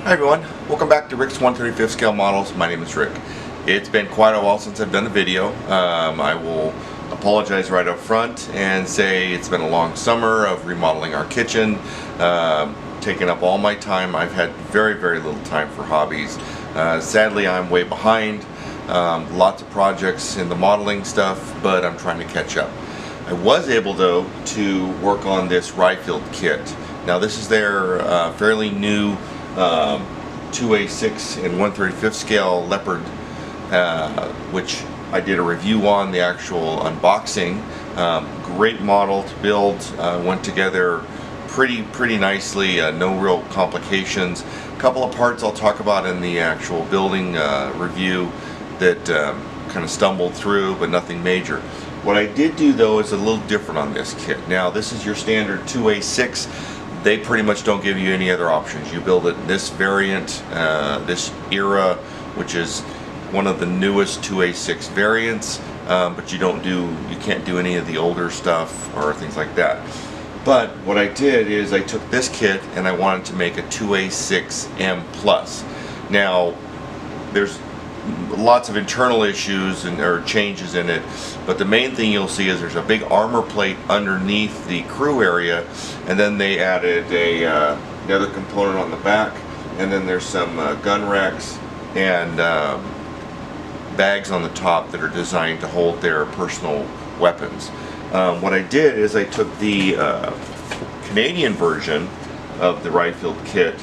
Hi everyone, welcome back to Rick's 1/35 scale models. My name is Rick. It's been quite a while since I've done a video. I will apologize right up front and say it's been a long summer of remodeling our kitchen, taking up all my time. I've had very little time for hobbies. Sadly, I'm way behind. Lots of projects in the modeling stuff, but I'm trying to catch up. I was able though to work on this Ryfield kit. Now this is their fairly new 2A6 and 1/35 scale Leopard, which I did a review on, the actual unboxing. Great model to build, went together pretty nicely, no real complications. A couple of parts I'll talk about in the actual building review that kind of stumbled through, but nothing major. What I did do though is a little different on this kit. Now this is your standard 2A6. They pretty much don't give you any other options. You build it in this variant, this era, which is one of the newest 2A6 variants, but you can't do any of the older stuff or things like that. But what I did is I took this kit and I wanted to make a 2A6M Plus. Now, there's lots of internal issues or changes in it, but the main thing you'll see is there's a big armor plate underneath the crew area, and then they added another component on the back, and then there's some gun racks and bags on the top that are designed to hold their personal weapons. What I did is I took the Canadian version of the Ryfield kit,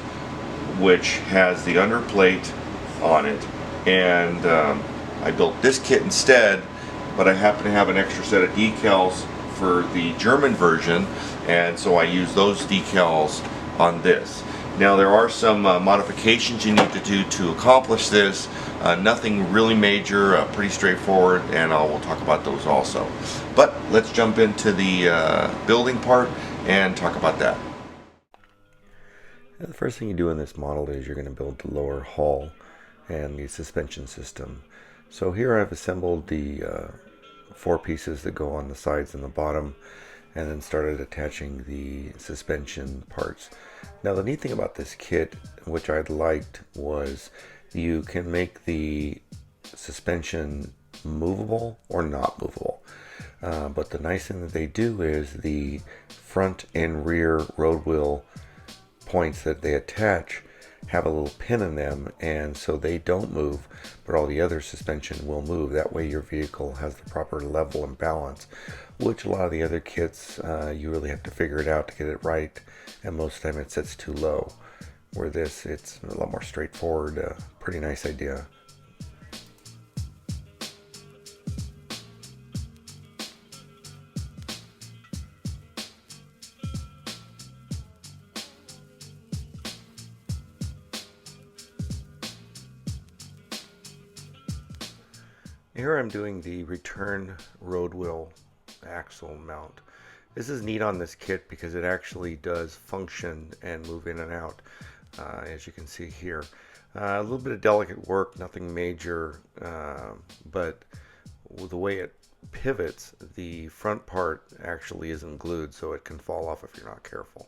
which has the underplate on it, and I built this kit instead, but I happen to have an extra set of decals for the German version, and so I use those decals on this. Now there are some modifications you need to do to accomplish this. Nothing really major, pretty straightforward, and we'll talk about those also. But let's jump into the building part and talk about that. The first thing you do in this model is you're going to build the lower hull and the suspension system. So here I've assembled the 4 pieces that go on the sides and the bottom, and then started attaching the suspension parts. Now the neat thing about this kit, which I liked, was you can make the suspension movable or not movable. But the nice thing that they do is the front and rear road wheel points that they attach have a little pin in them, and so they don't move, but all the other suspension will move. That way your vehicle has the proper level and balance, which a lot of the other kits you really have to figure it out to get it right, and most of the time it sits too low. Where this, it's a lot more straightforward. Pretty nice idea. Here I'm doing the return road wheel axle mount. This is neat on this kit because it actually does function and move in and out, as you can see here. A little bit of delicate work, nothing major, but the way it pivots, the front part actually isn't glued, so it can fall off if you're not careful.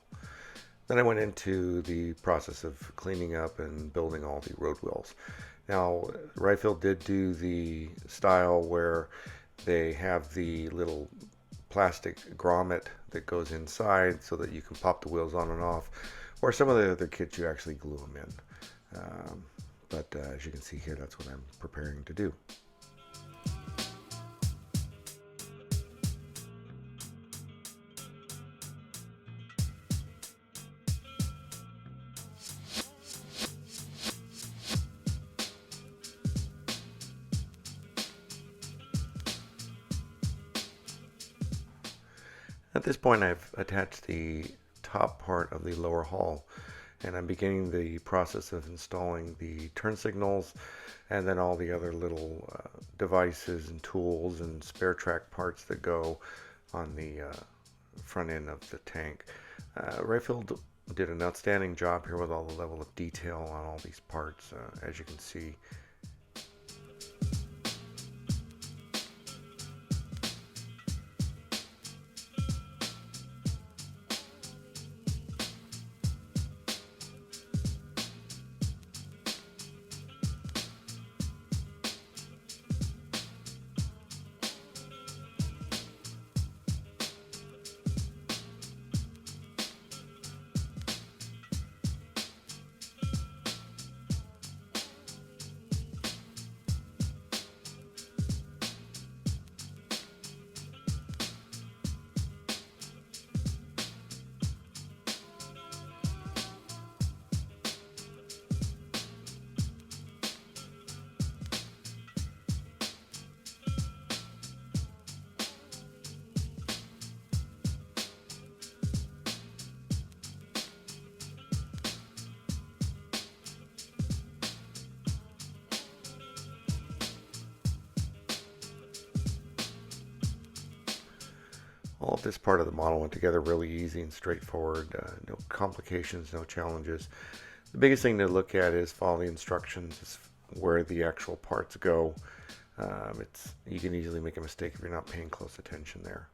Then I went into the process of cleaning up and building all the road wheels. Now, Ryfield did do the style where they have the little plastic grommet that goes inside so that you can pop the wheels on and off, or some of the other kits you actually glue them in. But as you can see here, that's what I'm preparing to do. At this point, I've attached the top part of the lower hull, and I'm beginning the process of installing the turn signals and then all the other little devices and tools and spare track parts that go on the front end of the tank. Ryfield did an outstanding job here with all the level of detail on all these parts, as you can see. All of this part of the model went together really easy and straightforward. No complications, no challenges. The biggest thing to look at is follow the instructions, is where the actual parts go. You can easily make a mistake if you're not paying close attention there.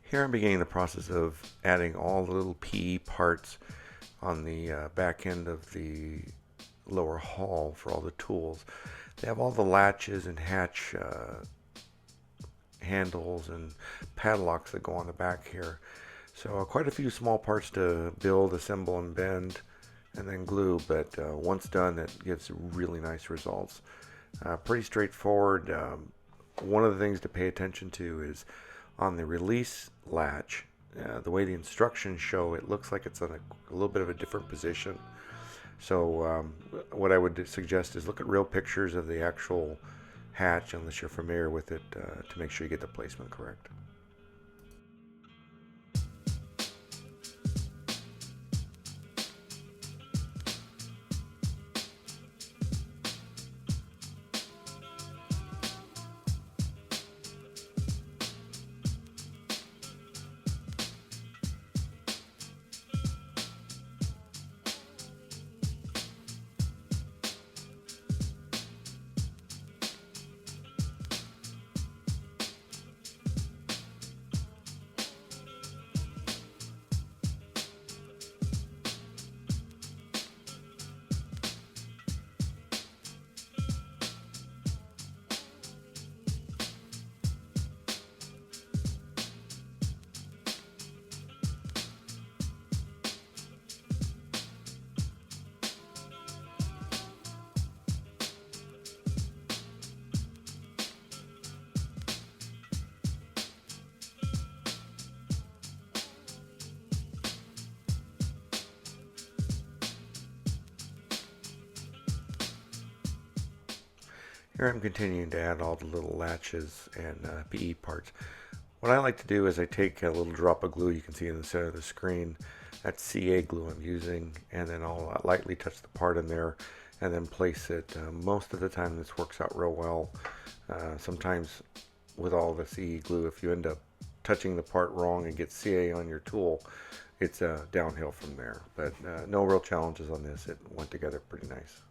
Here I'm beginning the process of adding all the little PE parts on the back end of the lower hull for all the tools. They have all the latches and hatch handles and padlocks that go on the back here. So quite a few small parts to build, assemble, and bend, and then glue, but once done it gives really nice results. Pretty straightforward. One of the things to pay attention to is on the release latch, the way the instructions show, it looks like it's on a little bit of a different position. So what I would suggest is look at real pictures of the actual hatch, unless you're familiar with it, to make sure you get the placement correct. Here I'm continuing to add all the little latches and PE parts. What I like to do is I take a little drop of glue you can see in the center of the screen. That's CA glue I'm using, and then I'll lightly touch the part in there and then place it. Most of the time this works out real well. Sometimes with all the CE glue, if you end up touching the part wrong and get CA on your tool, it's downhill from there. But no real challenges on this. It went together pretty nice.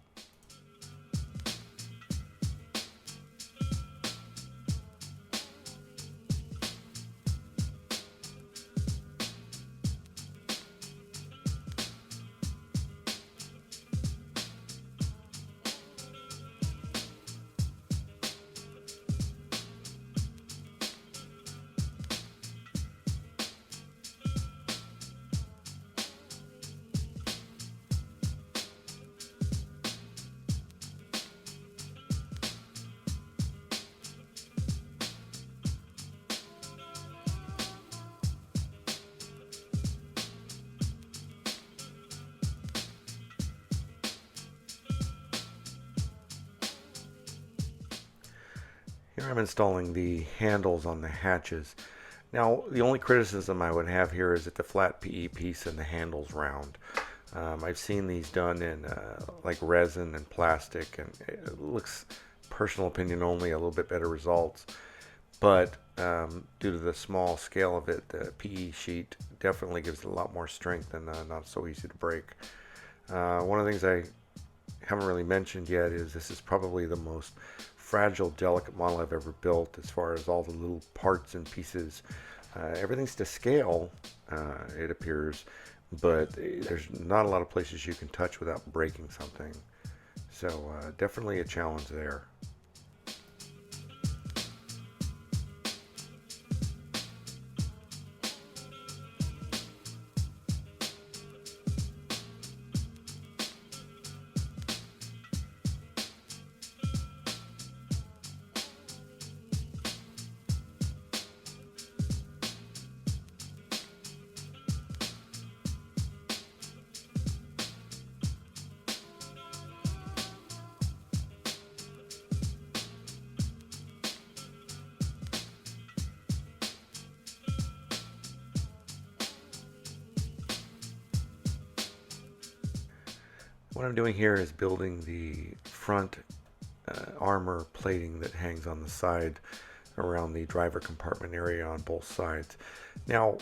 Here I'm installing the handles on the hatches. Now, the only criticism I would have here is that the flat PE piece and the handle's round. I've seen these done in like resin and plastic, and it looks, personal opinion only, a little bit better results. But due to the small scale of it, the PE sheet definitely gives it a lot more strength and not so easy to break. One of the things I haven't really mentioned yet is this is probably the most fragile, delicate model I've ever built as far as all the little parts and pieces. Everything's to scale, it appears, but there's not a lot of places you can touch without breaking something. So definitely a challenge there. What I'm doing here is building the front armor plating that hangs on the side around the driver compartment area on both sides. Now,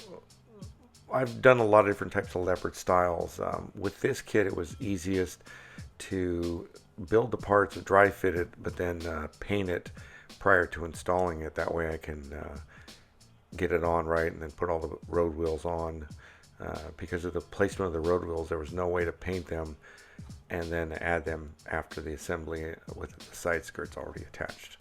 I've done a lot of different types of Leopard styles. With this kit, it was easiest to build the parts, dry fit it, but then paint it prior to installing it. That way I can get it on right and then put all the road wheels on. Because of the placement of the road wheels, there was no way to paint them and then add them after the assembly with the side skirts already attached.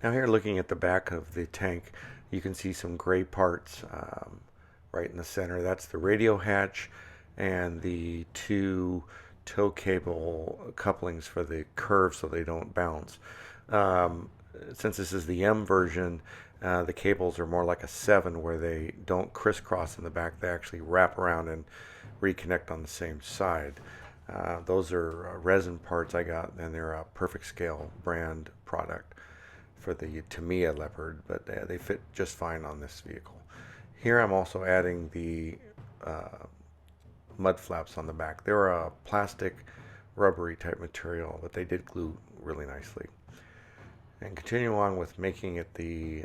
Now here, looking at the back of the tank, you can see some gray parts right in the center. That's the radio hatch and the two tow cable couplings for the curve so they don't bounce. Since this is the M version, the cables are more like a 7 where they don't crisscross in the back. They actually wrap around and reconnect on the same side. Those are resin parts I got, and they're a Perfect Scale brand product for the Tamiya Leopard, but they fit just fine on this vehicle. Here I'm also adding the mud flaps on the back. They're a plastic rubbery type material, but they did glue really nicely. And continue on with making it the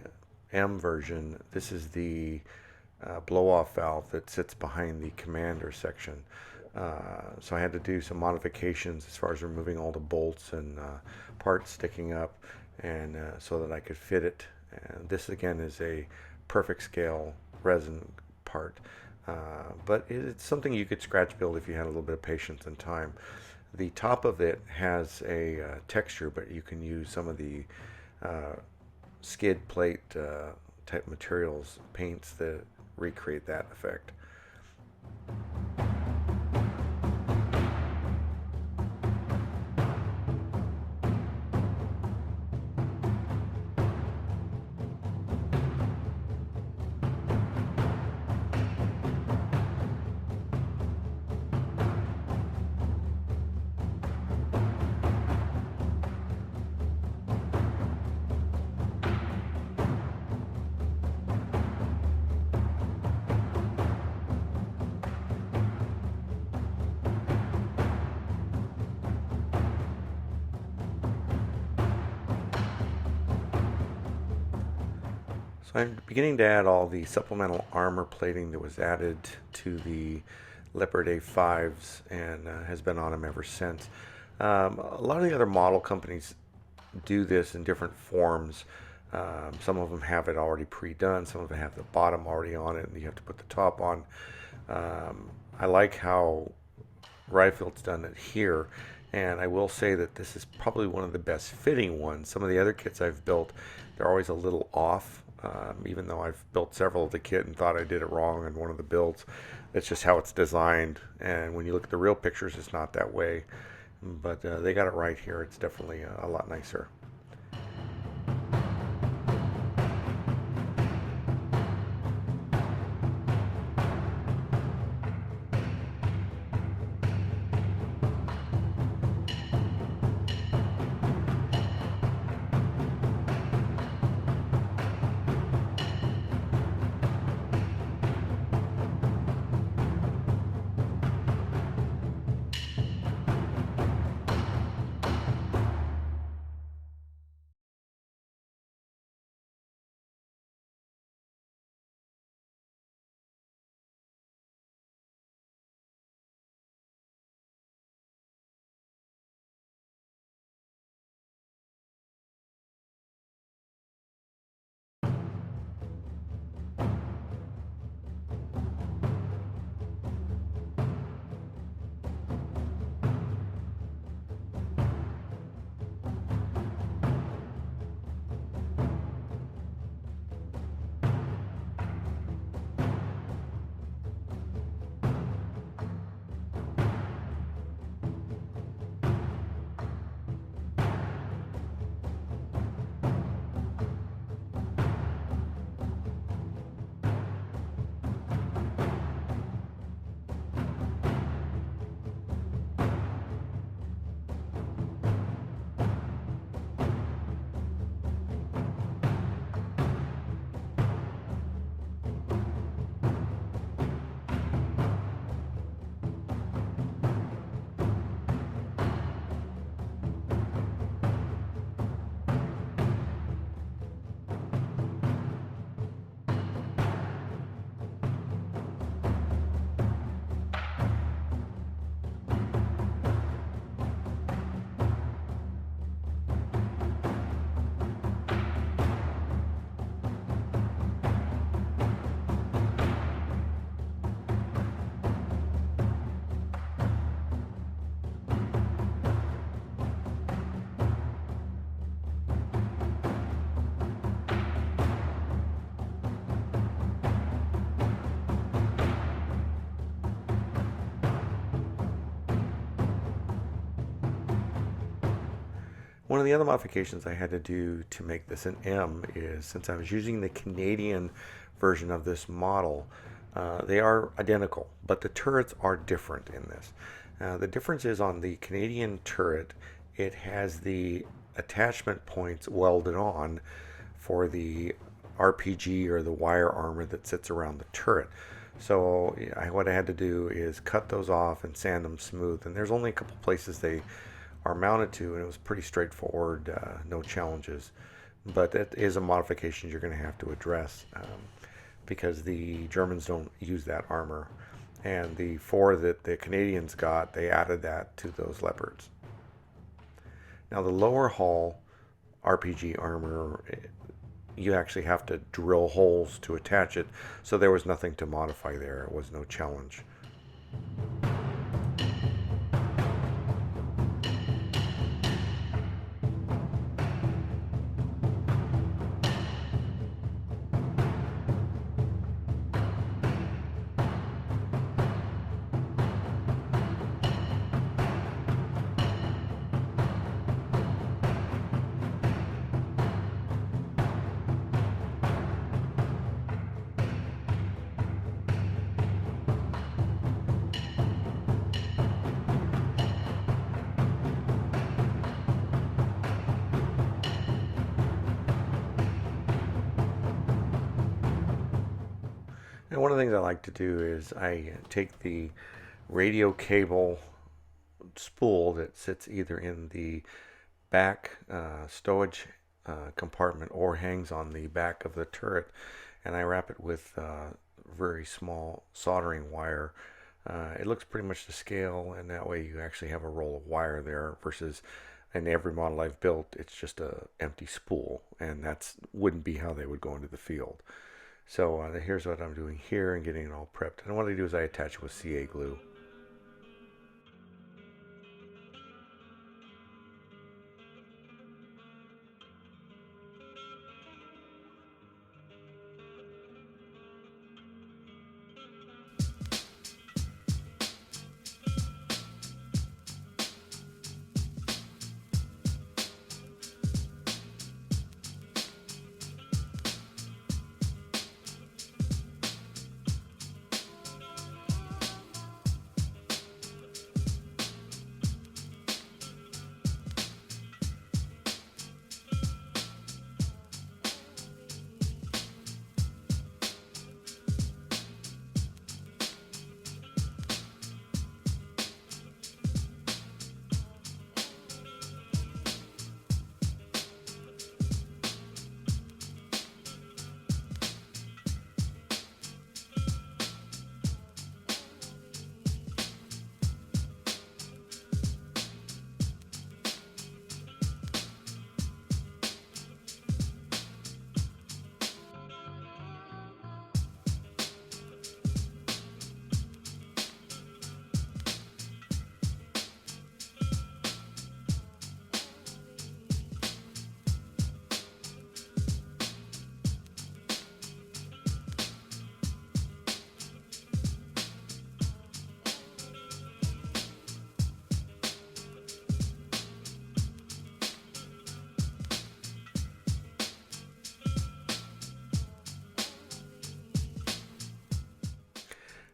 M version. This is the blow-off valve that sits behind the commander section. So I had to do some modifications as far as removing all the bolts and parts sticking up, and so that I could fit it. And this again is a Perfect Scale resin part, but it's something you could scratch build if you had a little bit of patience and time. The top of it has a texture, but you can use some of the skid plate type materials, paints that recreate that effect. So I'm beginning to add all the supplemental armor plating that was added to the Leopard A5s and has been on them ever since. A lot of the other model companies do this in different forms. Some of them have it already pre-done. Some of them have the bottom already on it, and you have to put the top on. I like how Ryfield's done it here, and I will say that this is probably one of the best fitting ones. Some of the other kits I've built, they're always a little off. Even though I've built several of the kit and thought I did it wrong in one of the builds, it's just how it's designed. And when you look at the real pictures, it's not that way. But they got it right here. It's definitely a lot nicer. One of the other modifications I had to do to make this an M is, since I was using the Canadian version of this model, they are identical, but the turrets are different in this. The difference is on the Canadian turret, it has the attachment points welded on for the RPG or the wire armor that sits around the turret. So what I had to do is cut those off and sand them smooth, and there's only a couple places they are mounted to, and it was pretty straightforward, no challenges. But that is a modification you're going to have to address, because the Germans don't use that armor, and the four that the Canadians got, they added that to those Leopards. Now the lower hull RPG armor, you actually have to drill holes to attach it, so there was nothing to modify there. It was no challenge. And one of the things I like to do is I take the radio cable spool that sits either in the back stowage compartment or hangs on the back of the turret, and I wrap it with very small soldering wire. It looks pretty much to scale, and that way you actually have a roll of wire there versus in every model I've built, it's just a empty spool, and that's wouldn't be how they would go into the field. So here's what I'm doing here and getting it all prepped. And what I do is I attach it with CA glue.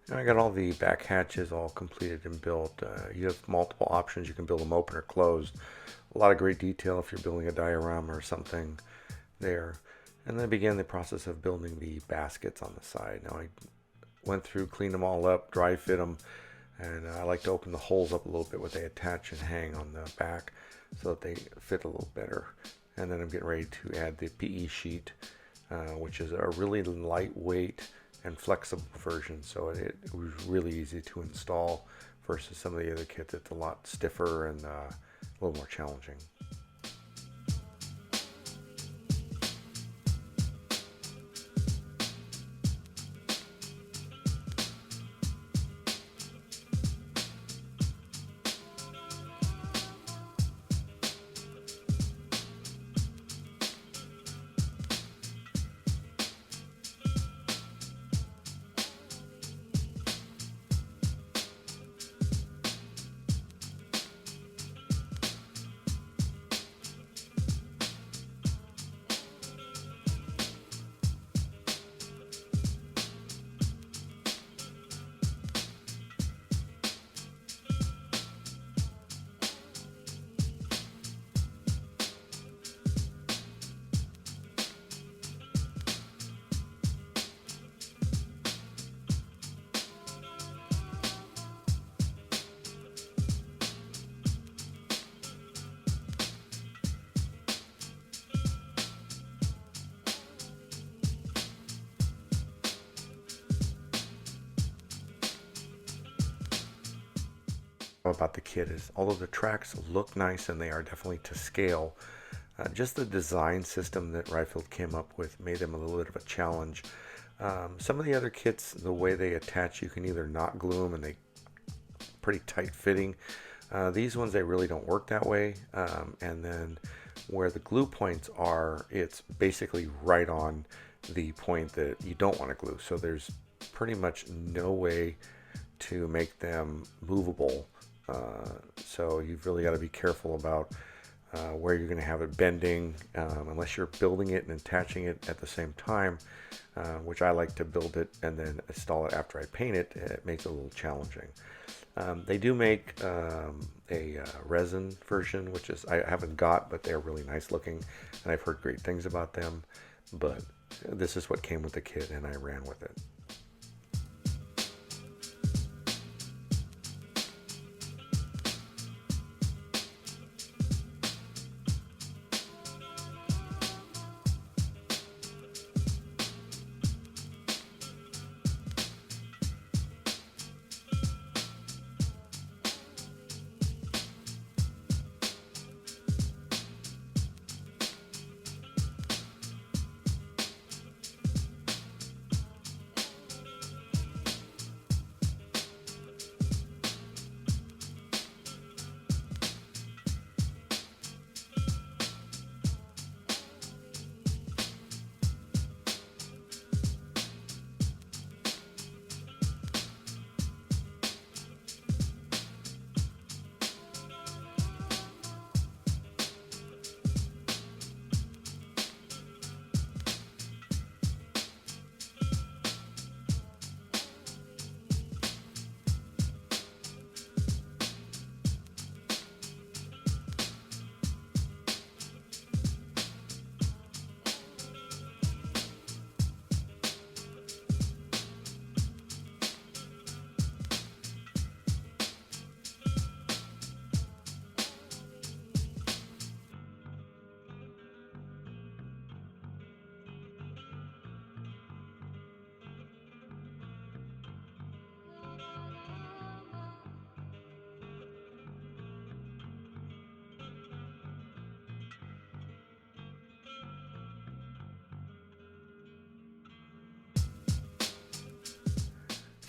Now I got all the back hatches all completed and built. You have multiple options. You can build them open or closed. A lot of great detail if you're building a diorama or something there. And then I began the process of building the baskets on the side. Now I went through, cleaned them all up, dry fit them, and I like to open the holes up a little bit where they attach and hang on the back so that they fit a little better. And then I'm getting ready to add the PE sheet, which is a really lightweight and flexible version, so it was really easy to install versus some of the other kits. It's a lot stiffer and a little more challenging. About the kit is, although the tracks look nice and they are definitely to scale, just the design system that Ryefield came up with made them a little bit of a challenge. Some of the other kits, the way they attach, you can either not glue them and they pretty tight fitting. These ones, they really don't work that way. And then where the glue points are, it's basically right on the point that you don't want to glue. So there's pretty much no way to make them movable. So you've really got to be careful about where you're going to have it bending, unless you're building it and attaching it at the same time, which I like to build it and then install it after I paint it. It makes it a little challenging. They do make a resin version, which is I haven't got, but they're really nice looking, and I've heard great things about them. But this is what came with the kit, and I ran with it.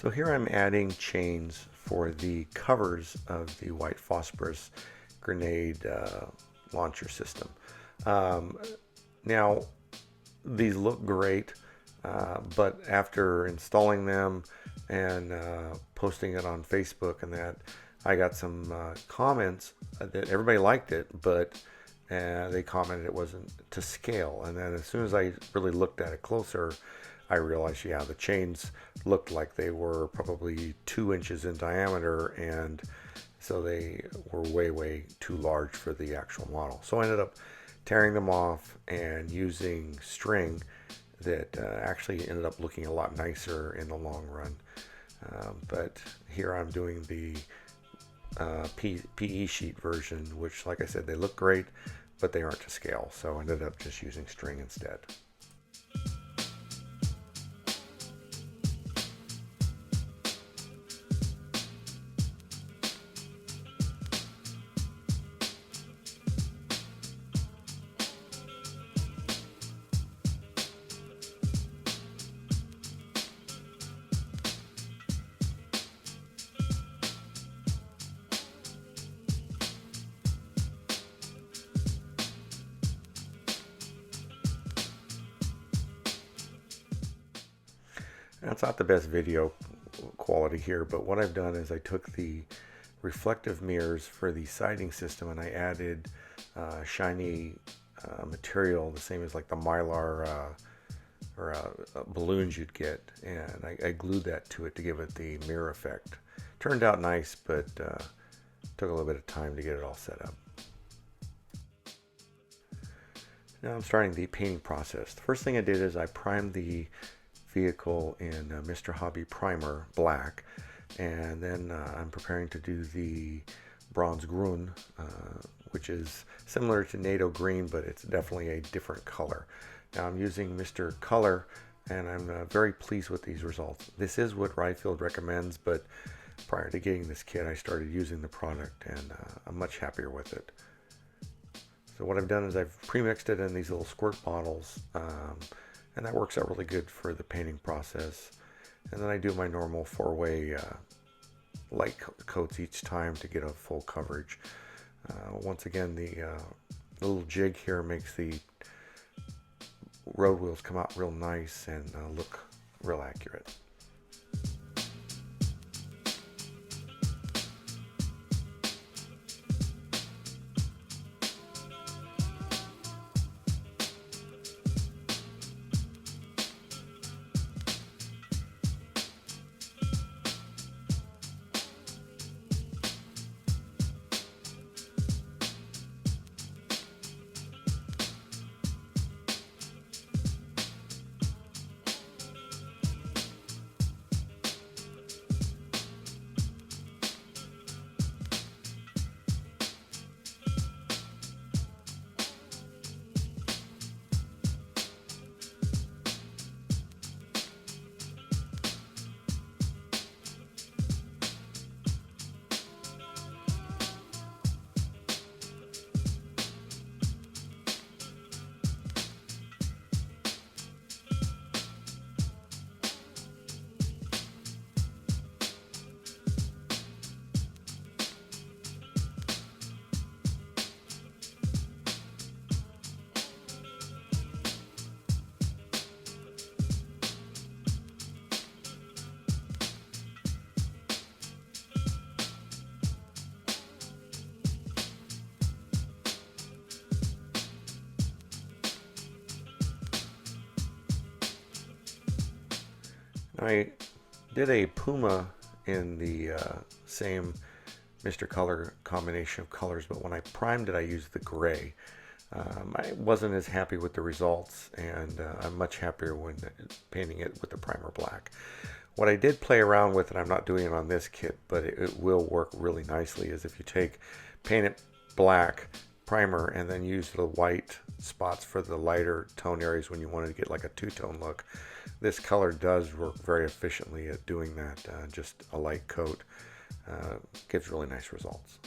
So here I'm adding chains for the covers of the white phosphorus grenade launcher system. Now these look great, but after installing them and posting it on Facebook and that, I got some comments that everybody liked it, but they commented it wasn't to scale. And then as soon as I really looked at it closer, I realized, yeah, the chains looked like they were probably 2 inches in diameter, and so they were way too large for the actual model. So I ended up tearing them off and using string that actually ended up looking a lot nicer in the long run. But here I'm doing the PE sheet version, which, like I said, they look great, but they aren't to scale. So I ended up just using string instead. That's not the best video quality here, but what I've done is I took the reflective mirrors for the siding system and I added shiny material, the same as like the Mylar balloons you'd get, and I glued that to it to give it the mirror effect. Turned out nice, but took a little bit of time to get it all set up. Now I'm starting the painting process. The first thing I did is I primed the vehicle in Mr. Hobby Primer Black, and then I'm preparing to do the Bronze Grün, which is similar to NATO Green, but it's definitely a different color. Now I'm using Mr. Color, and I'm very pleased with these results. This is what Ryefield recommends, but prior to getting this kit, I started using the product, and I'm much happier with it. So what I've done is I've pre-mixed it in these little squirt bottles, and that works out really good for the painting process. And then I do my normal 4-way light coats each time to get a full coverage. Once again, the little jig here makes the road wheels come out real nice and look real accurate. I did a Puma in the same Mr. Color combination of colors, but when I primed it, I used the gray. I wasn't as happy with the results, and I'm much happier when painting it with the primer black. What I did play around with, and I'm not doing it on this kit, but it will work really nicely, is if you paint it black primer and then use the white spots for the lighter tone areas when you wanted to get like a two-tone look. This color does work very efficiently at doing that. Just a light coat gives really nice results.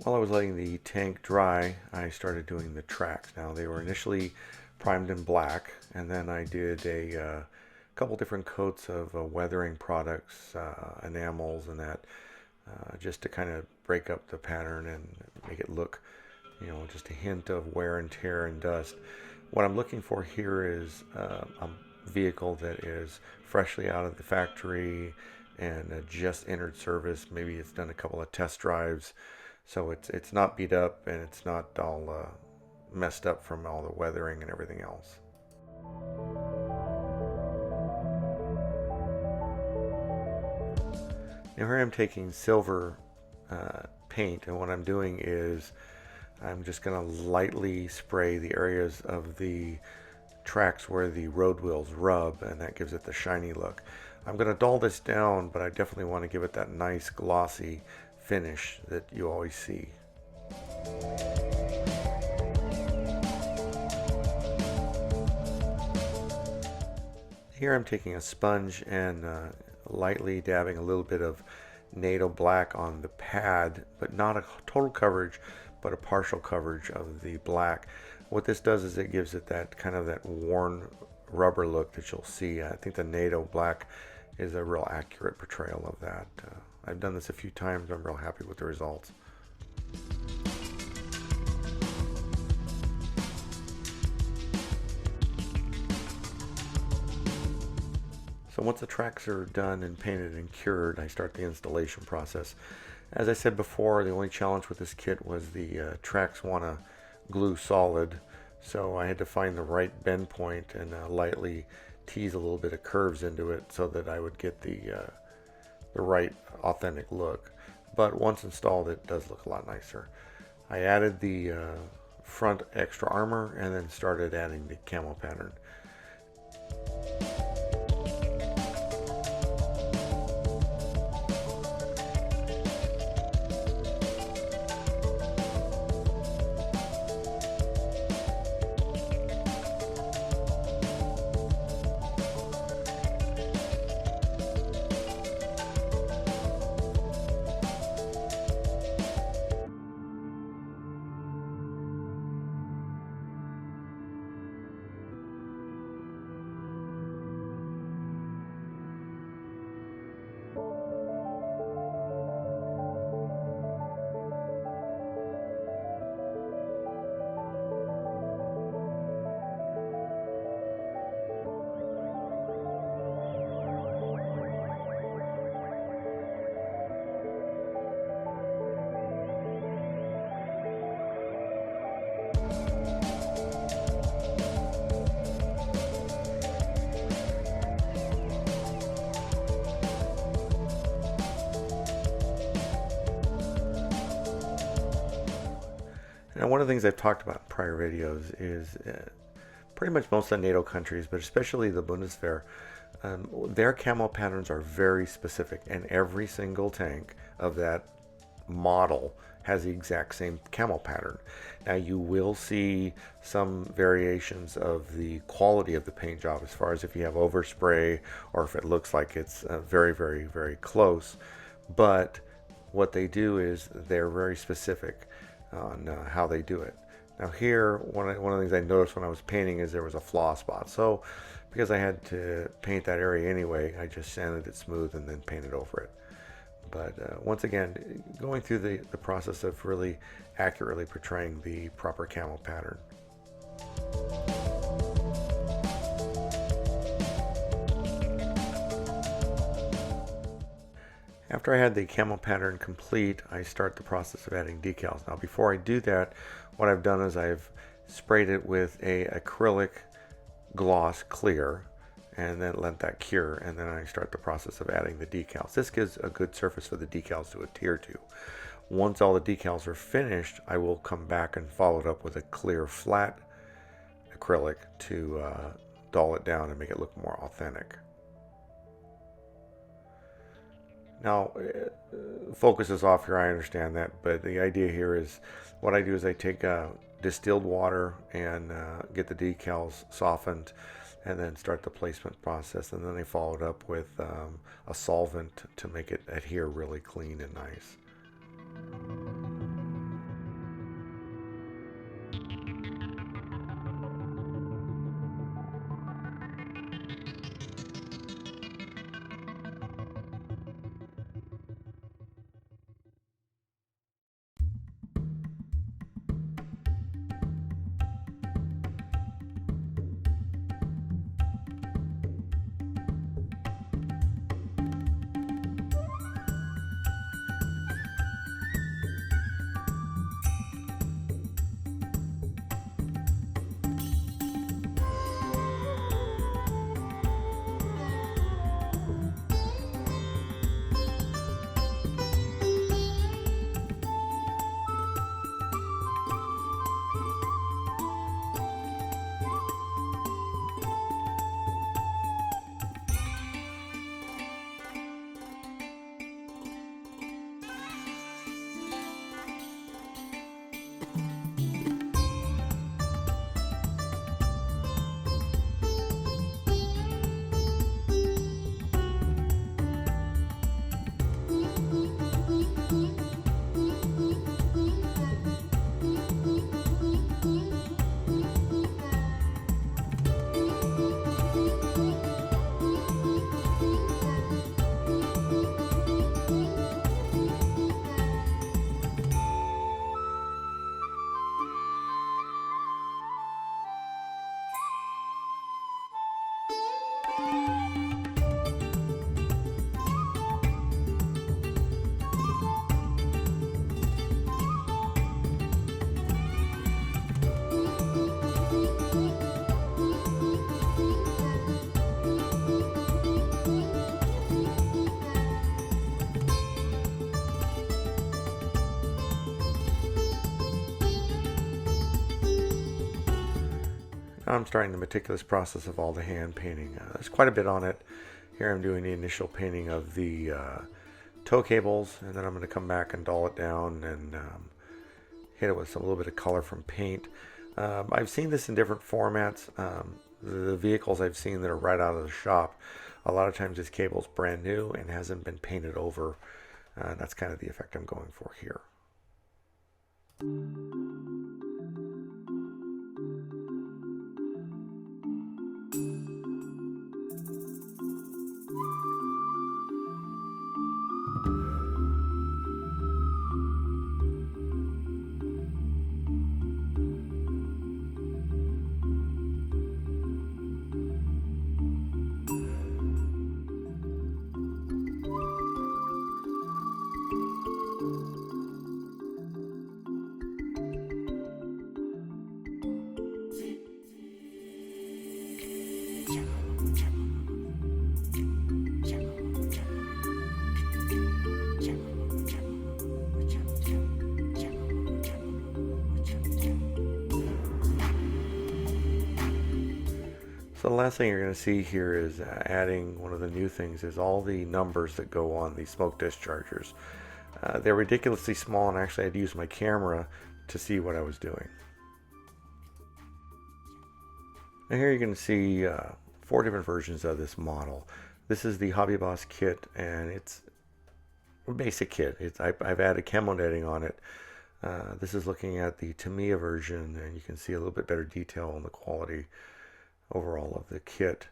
While I was letting the tank dry, I started doing the tracks. Now they were initially primed in black, and then I did a couple different coats of weathering products, enamels and that, just to kind of break up the pattern and make it look, just a hint of wear and tear and dust. What I'm looking for here is a vehicle that is freshly out of the factory and just entered service. Maybe it's done a couple of test drives, so it's not beat up and it's not all messed up from all the weathering and everything else. Now here I'm taking silver paint, and what I'm doing is I'm just going to lightly spray the areas of the tracks where the road wheels rub, and that gives it the shiny look. I'm going to dull this down, but I definitely want to give it that nice glossy finish that you always see. Here I'm taking a sponge and lightly dabbing a little bit of NATO black on the pad, but not a total coverage, but a partial coverage of the black. What this does is it gives it that kind of that worn rubber look that you'll see. I think the NATO black is a real accurate portrayal of that. I've done this a few times. I'm real happy with the results. So once the tracks are done and painted and cured, I start the installation process. As I said before, the only challenge with this kit was the tracks want to glue solid, so I had to find the right bend point and lightly tease a little bit of curves into it so that I would get the right authentic look. But once installed, it does look a lot nicer. I added the front extra armor and then started adding the camo pattern. Now, one of the things I've talked about in prior videos is pretty much most of the NATO countries, but especially the Bundeswehr, their camo patterns are very specific, and every single tank of that model has the exact same camo pattern. Now, you will see some variations of the quality of the paint job as far as if you have overspray or if it looks like it's very, very, very close. But what they do is they're very specific on how they do it. Now here, one of the things I noticed when I was painting is there was a flaw spot. So because I had to paint that area anyway, I just sanded it smooth and then painted over it. But once again, going through the process of really accurately portraying the proper camo pattern. After I had the camo pattern complete, I start the process of adding decals. Now before I do that, what I've done is I've sprayed it with a acrylic gloss clear and then let that cure, and then I start the process of adding the decals. This gives a good surface for the decals to adhere to. Once all the decals are finished, I will come back and follow it up with a clear flat acrylic to dull it down and make it look more authentic. Now, focus is off here, I understand that, but the idea here is what I do is I take distilled water and get the decals softened and then start the placement process, and then I follow it up with a solvent to make it adhere really clean and nice. I'm starting the meticulous process of all the hand painting. There's quite a bit on it. Here I'm doing the initial painting of the tow cables, and then I'm going to come back and dull it down and hit it with a little bit of color from paint. I've seen this in different formats. The vehicles I've seen that are right out of the shop, a lot of times this cable's brand new and hasn't been painted over. That's kind of the effect I'm going for here. So the last thing you're going to see here is adding one of the new things is all the numbers that go on the smoke dischargers. They're ridiculously small, and actually I had to use my camera to see what I was doing. Now here you're going to see 4 different versions of this model. This is the Hobby Boss kit, and it's a basic kit. I've added camo netting on it. This is looking at the Tamiya version, and you can see a little bit better detail on the quality overall of the kit.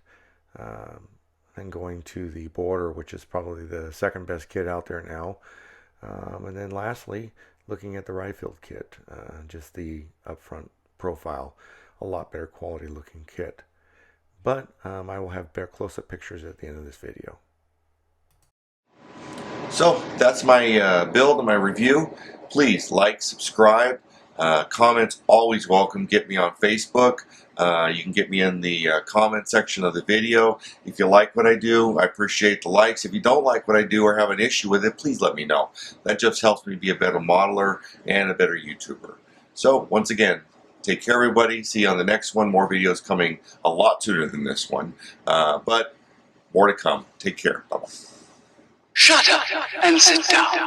And going to the border, which is probably the second best kit out there now. And then lastly, looking at the Ryefield kit, just the upfront profile, a lot better quality looking kit. But I will have better close-up pictures at the end of this video. So that's my build and my review. Please like, subscribe. Comments always welcome. Get me on Facebook. You can get me in the comment section of the video. If you like what I do, I appreciate the likes. If you don't like what I do or have an issue with it, please let me know. That just helps me be a better modeler and a better YouTuber. So once again, take care everybody. See you on the next one. More videos coming a lot sooner than this one. But more to come. Take care. Bye-bye. Shut up and sit down.